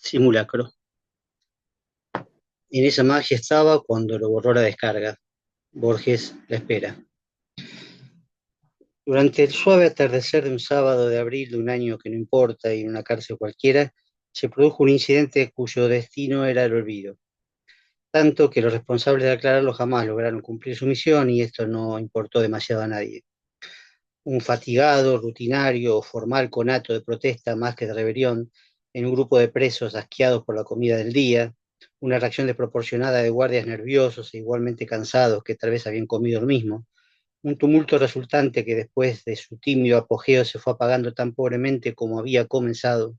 Simulacro. En esa magia estaba cuando lo borró la descarga. Borges, La espera. Durante el suave atardecer de un sábado de abril de un año que no importa y en una cárcel cualquiera, se produjo un incidente cuyo destino era el olvido. Tanto que los responsables de aclararlo jamás lograron cumplir su misión y esto no importó demasiado a nadie. Un fatigado, rutinario o formal conato de protesta más que de rebelión en un grupo de presos asqueados por la comida del día, una reacción desproporcionada de guardias nerviosos e igualmente cansados que tal vez habían comido lo mismo, un tumulto resultante que después de su tímido apogeo se fue apagando tan pobremente como había comenzado,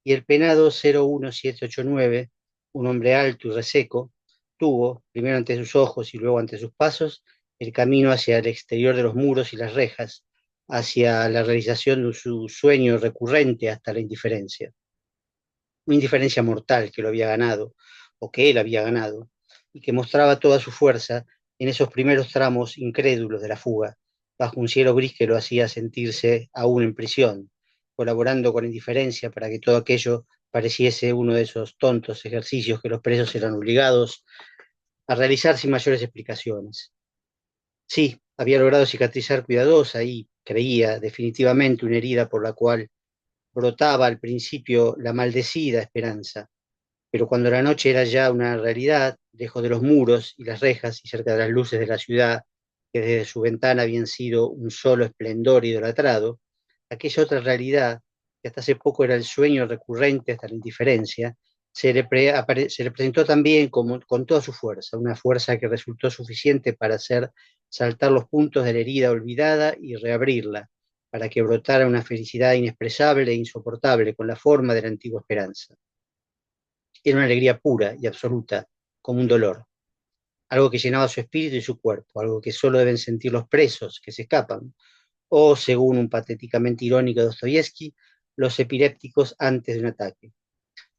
y el penado 01789, un hombre alto y reseco, tuvo, primero ante sus ojos y luego ante sus pasos, el camino hacia el exterior de los muros y las rejas, hacia la realización de su sueño recurrente hasta la indiferencia. Una indiferencia mortal que lo había ganado, o que él había ganado, y que mostraba toda su fuerza en esos primeros tramos incrédulos de la fuga, bajo un cielo gris que lo hacía sentirse aún en prisión, colaborando con indiferencia para que todo aquello pareciese uno de esos tontos ejercicios que los presos eran obligados a realizar sin mayores explicaciones. Sí, había logrado cicatrizar cuidadosa y, creía, definitivamente una herida por la cual brotaba al principio la maldecida esperanza, pero cuando la noche era ya una realidad, lejos de los muros y las rejas y cerca de las luces de la ciudad, que desde su ventana habían sido un solo esplendor idolatrado, aquella otra realidad, que hasta hace poco era el sueño recurrente hasta la indiferencia, se le presentó también con toda su fuerza, una fuerza que resultó suficiente para hacer saltar los puntos de la herida olvidada y reabrirla, para que brotara una felicidad inexpresable e insoportable con la forma de la antigua esperanza. Era una alegría pura y absoluta, como un dolor, algo que llenaba su espíritu y su cuerpo, algo que solo deben sentir los presos que se escapan, o, según un patéticamente irónico Dostoyevsky, los epilépticos antes de un ataque.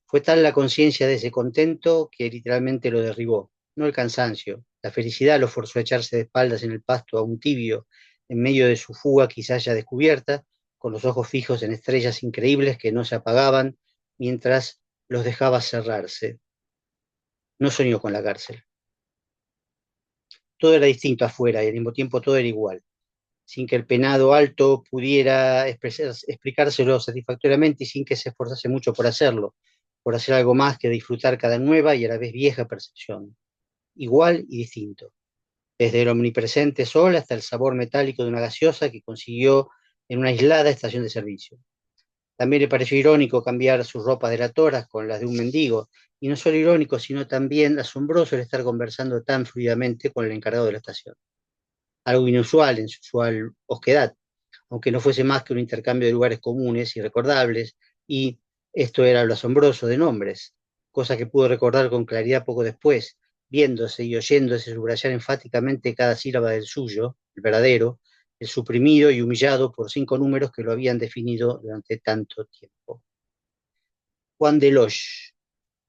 Fue tal la conciencia de ese contento que literalmente lo derribó, no el cansancio, la felicidad lo forzó a echarse de espaldas en el pasto aún tibio, en medio de su fuga quizás ya descubierta, con los ojos fijos en estrellas increíbles que no se apagaban mientras los dejaba cerrarse. No soñó con la cárcel. Todo era distinto afuera y al mismo tiempo todo era igual, sin que el penado alto pudiera explicárselo satisfactoriamente y sin que se esforzase mucho por hacerlo, por hacer algo más que disfrutar cada nueva y a la vez vieja percepción. Igual y distinto, desde el omnipresente sol hasta el sabor metálico de una gaseosa que consiguió en una aislada estación de servicio. También le pareció irónico cambiar sus ropas delatoras con las de un mendigo, y no solo irónico, sino también asombroso el estar conversando tan fluidamente con el encargado de la estación. Algo inusual en su usual osquedad, aunque no fuese más que un intercambio de lugares comunes y recordables, y esto era lo asombroso de nombres, cosa que pudo recordar con claridad poco después, viéndose y oyéndose subrayar enfáticamente cada sílaba del suyo, el verdadero, el suprimido y humillado por 5 números que lo habían definido durante tanto tiempo. Juan Deloche,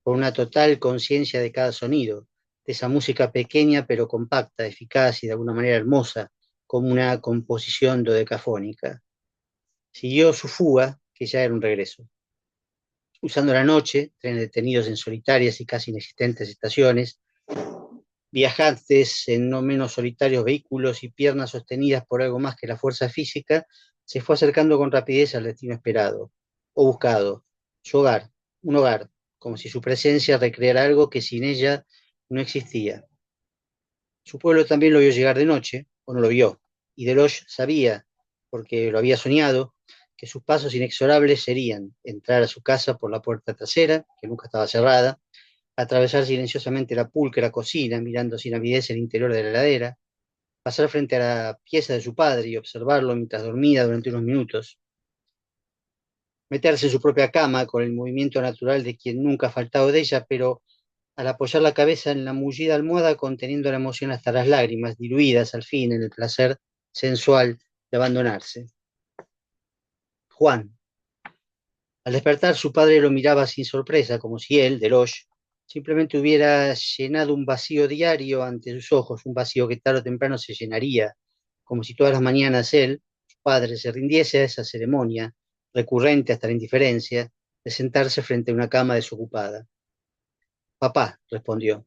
con una total conciencia de cada sonido, de esa música pequeña pero compacta, eficaz y de alguna manera hermosa, como una composición dodecafónica. Siguió su fuga, que ya era un regreso. Usando la noche, trenes detenidos en solitarias y casi inexistentes estaciones, viajantes en no menos solitarios vehículos y piernas sostenidas por algo más que la fuerza física, se fue acercando con rapidez al destino esperado, o buscado, su hogar, un hogar, como si su presencia recreara algo que sin ella no existía. Su pueblo también lo vio llegar de noche, o no lo vio, y Deloche sabía, porque lo había soñado, que sus pasos inexorables serían entrar a su casa por la puerta trasera, que nunca estaba cerrada, atravesar silenciosamente la pulcra cocina, mirando sin avidez el interior de la heladera, pasar frente a la pieza de su padre y observarlo mientras dormía durante unos minutos, meterse en su propia cama con el movimiento natural de quien nunca ha faltado de ella, pero al apoyar la cabeza en la mullida almohada conteniendo la emoción hasta las lágrimas, diluidas al fin en el placer sensual de abandonarse. Juan. Al despertar, su padre lo miraba sin sorpresa, como si él, Deloche, simplemente hubiera llenado un vacío diario ante sus ojos, un vacío que tarde o temprano se llenaría, como si todas las mañanas él, su padre, se rindiese a esa ceremonia, recurrente hasta la indiferencia, de sentarse frente a una cama desocupada. Papá, respondió,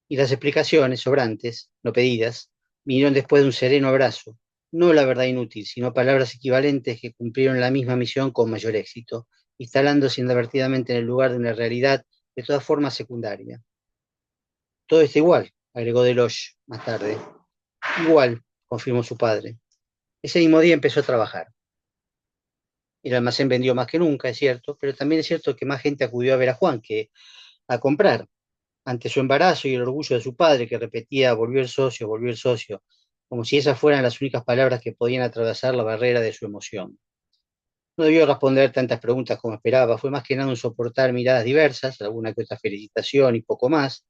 y las explicaciones sobrantes, no pedidas, vinieron después de un sereno abrazo, no la verdad inútil, sino palabras equivalentes que cumplieron la misma misión con mayor éxito, instalándose inadvertidamente en el lugar de una realidad de todas formas secundaria. Todo está igual, agregó Deloche más tarde. Igual, confirmó su padre. Ese mismo día empezó a trabajar. El almacén vendió más que nunca, es cierto, pero también es cierto que más gente acudió a ver a Juan que a comprar. Ante su embarazo y el orgullo de su padre, que repetía volvió el socio, como si esas fueran las únicas palabras que podían atravesar la barrera de su emoción. No debió responder tantas preguntas como esperaba, fue más que nada un soportar miradas diversas, alguna que otra felicitación y poco más,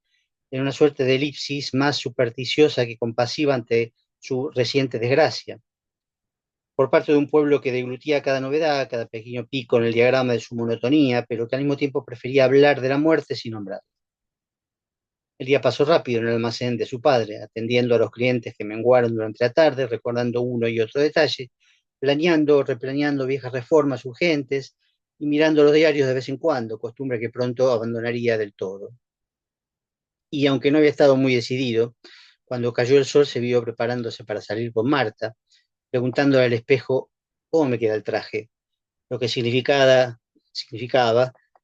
en una suerte de elipsis más supersticiosa que compasiva ante su reciente desgracia, por parte de un pueblo que deglutía cada novedad, cada pequeño pico en el diagrama de su monotonía, pero que al mismo tiempo prefería hablar de la muerte sin nombrar. El día pasó rápido en el almacén de su padre, atendiendo a los clientes que menguaron durante la tarde, recordando uno y otro detalle, planeando o replaneando viejas reformas urgentes y mirando los diarios de vez en cuando, costumbre que pronto abandonaría del todo. Y aunque no había estado muy decidido, cuando cayó el sol se vio preparándose para salir con Marta, preguntándole al espejo cómo me queda el traje, lo que significaba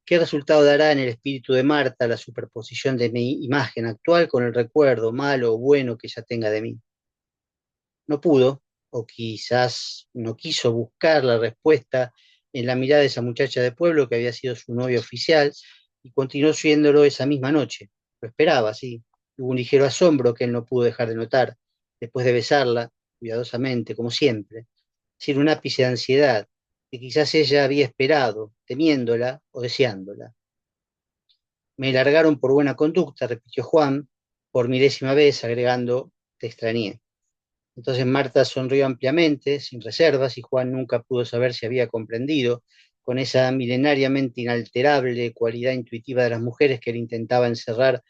qué resultado dará en el espíritu de Marta la superposición de mi imagen actual con el recuerdo malo o bueno que ella tenga de mí. No pudo, o quizás no quiso buscar la respuesta en la mirada de esa muchacha de pueblo que había sido su novia oficial y continuó siéndolo esa misma noche. Lo esperaba, sí. Hubo un ligero asombro que él no pudo dejar de notar, después de besarla, cuidadosamente, como siempre, sin un ápice de ansiedad que quizás ella había esperado, temiéndola o deseándola. Me largaron por buena conducta, repitió Juan, por milésima vez, agregando, te extrañé. Entonces Marta sonrió ampliamente, sin reservas, y Juan nunca pudo saber si había comprendido, con esa milenariamente inalterable cualidad intuitiva de las mujeres que él intentaba encerrar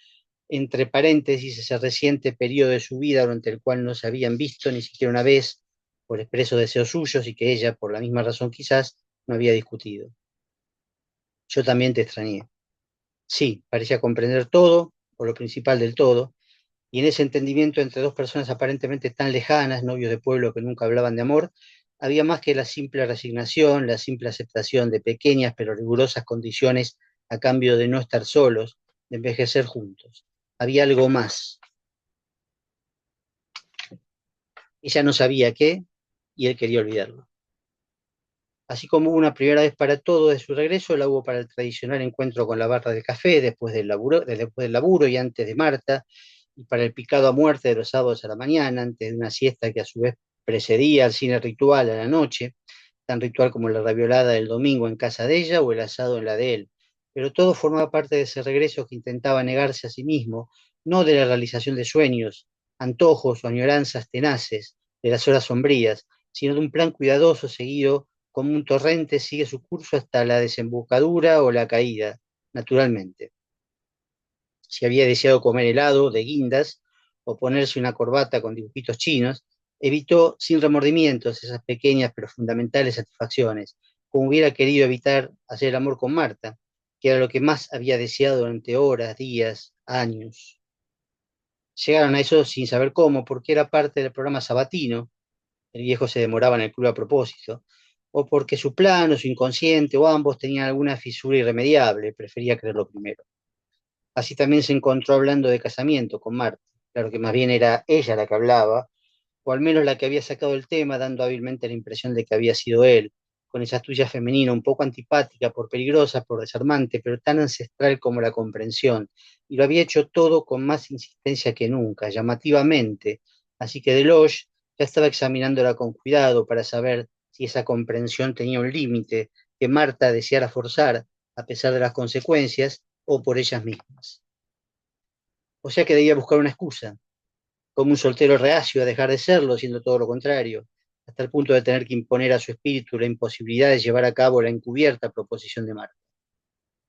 entre paréntesis ese reciente periodo de su vida durante el cual no se habían visto ni siquiera una vez por expresos deseos suyos y que ella, por la misma razón quizás, no había discutido. Yo también te extrañé. Sí, parecía comprender todo, o lo principal del todo, y en ese entendimiento entre dos personas aparentemente tan lejanas, novios de pueblo que nunca hablaban de amor, había más que la simple resignación, la simple aceptación de pequeñas pero rigurosas condiciones a cambio de no estar solos, de envejecer juntos. Había algo más. Ella no sabía qué y él quería olvidarlo. Así como hubo una primera vez para todo de su regreso, la hubo para el tradicional encuentro con la barra de café después del laburo y antes de Marta, y para el picado a muerte de los sábados a la mañana, antes de una siesta que a su vez precedía al cine ritual a la noche, tan ritual como la raviolada del domingo en casa de ella o el asado en la de él. Pero todo formaba parte de ese regreso que intentaba negarse a sí mismo, no de la realización de sueños, antojos o añoranzas tenaces, de las horas sombrías, sino de un plan cuidadoso seguido como un torrente sigue su curso hasta la desembocadura o la caída, naturalmente. Si había deseado comer helado de guindas o ponerse una corbata con dibujitos chinos, evitó sin remordimientos esas pequeñas pero fundamentales satisfacciones, como hubiera querido evitar hacer el amor con Marta, que era lo que más había deseado durante horas, días, años. Llegaron a eso sin saber cómo, porque era parte del programa sabatino, el viejo se demoraba en el club a propósito, o porque su plan o su inconsciente o ambos tenían alguna fisura irremediable, prefería creerlo primero. Así también se encontró hablando de casamiento con Marta, claro que más bien era ella la que hablaba, o al menos la que había sacado el tema, dando hábilmente la impresión de que había sido él, con esa tuya femenina un poco antipática, por peligrosa, por desarmante, pero tan ancestral como la comprensión, y lo había hecho todo con más insistencia que nunca, llamativamente, así que Deloche ya estaba examinándola con cuidado para saber si esa comprensión tenía un límite que Marta deseara forzar, a pesar de las consecuencias, o por ellas mismas. O sea que debía buscar una excusa, como un soltero reacio a dejar de serlo, siendo todo lo contrario, hasta el punto de tener que imponer a su espíritu la imposibilidad de llevar a cabo la encubierta proposición de Marta.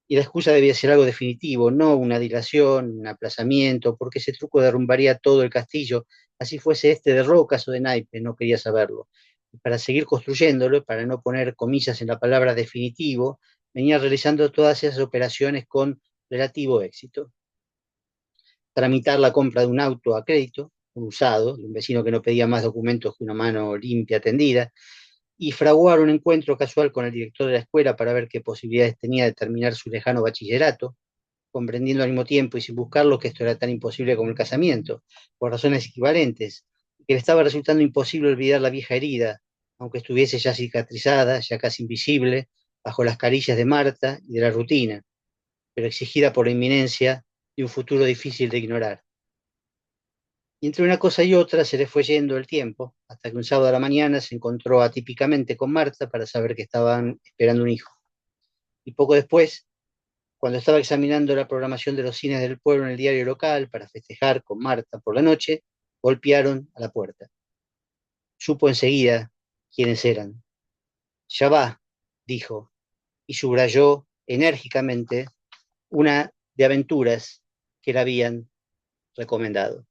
Y la excusa debía ser algo definitivo, no una dilación, un aplazamiento, porque ese truco derrumbaría todo el castillo, así fuese este de rocas o de naipes, no quería saberlo. Y para seguir construyéndolo, para no poner comillas en la palabra definitivo, venía realizando todas esas operaciones con relativo éxito. Tramitar la compra de un auto a crédito, un usado, de un vecino que no pedía más documentos que una mano limpia tendida, y fraguar un encuentro casual con el director de la escuela para ver qué posibilidades tenía de terminar su lejano bachillerato, comprendiendo al mismo tiempo y sin buscarlo que esto era tan imposible como el casamiento, por razones equivalentes, que le estaba resultando imposible olvidar la vieja herida, aunque estuviese ya cicatrizada, ya casi invisible, bajo las caricias de Marta y de la rutina, pero exigida por la inminencia de un futuro difícil de ignorar. Y entre una cosa y otra se le fue yendo el tiempo, hasta que un sábado a la mañana se encontró atípicamente con Marta para saber que estaban esperando un hijo. Y poco después, cuando estaba examinando la programación de los cines del pueblo en el diario local para festejar con Marta por la noche, golpearon a la puerta. Supo enseguida quiénes eran. Ya va, dijo, y subrayó enérgicamente una de aventuras que le habían recomendado.